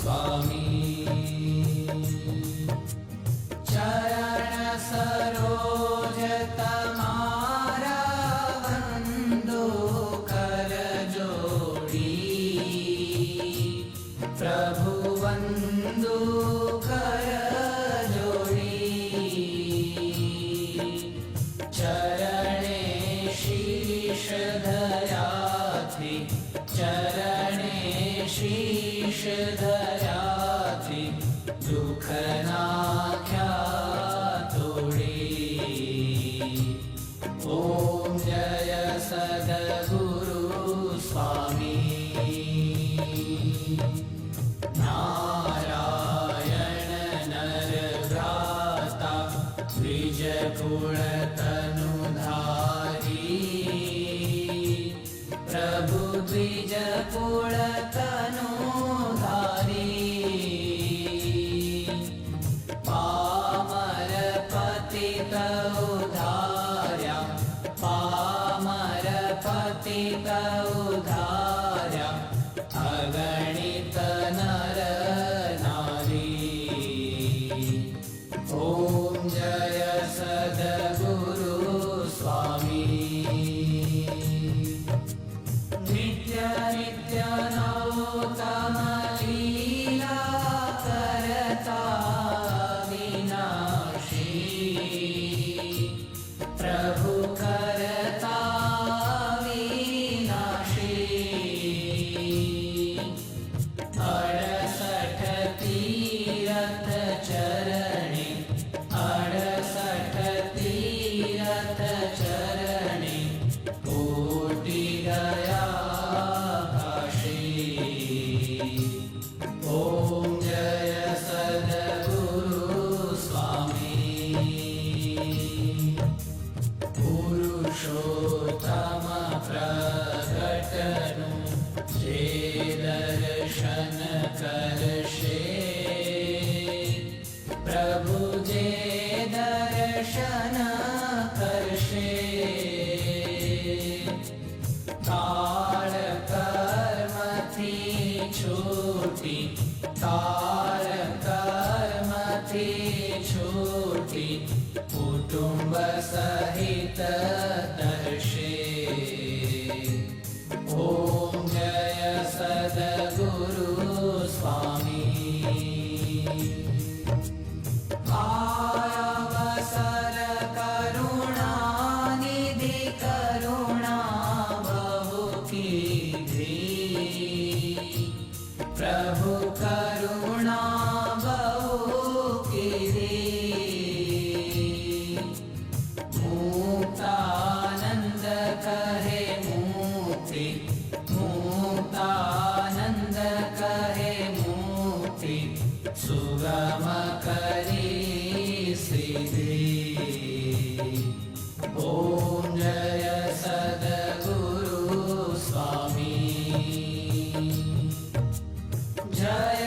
स्वामी। चरण सरोज तमारा वंदो कर जोड़ी, प्रभु वंदो कर जोड़ी। चरणे शीश धरा थी, चरणे शीश धरा थी, दुख नाख्या तोड़ी। ओम जय सद्गुरु स्वामी। नारायण नर भ्राता द्विज कुल तनुधारी, प्रभु द्विज कुल तनुधारी। पामर पतित उद्धार्या, पामर पतित उद्धार्या, अगणित नर नारी। ओम जय सद्गुरु स्वामी। नित्य नित्य नौतम लीला करता विनाशी, प्रभु करता विनाशी। 68 तीरथ चरणे, 68 तीरथ चरणे, कोटि गया काशी। ओम जय सद्गुरु स्वामी। पुरुषोत्तम प्रगटनु जे दर्शन करशे, प्रभु जे दर्शन करशे। काल कर्म थी छूटी, काल कर्म थी छूटी, कुटुंब सहित दर्शे। ओम जय सद्गुरु स्वामी। अवसर करुणा निधि करुणा बहु कीधी, प्रभु करुणा बहु कीधी। मुक्तानंद कहे मुक्ति, मुक्तानंद कहे मुक्ति, सुगम करी सिद्धि। ओम जय सद्गुरु स्वामी। जय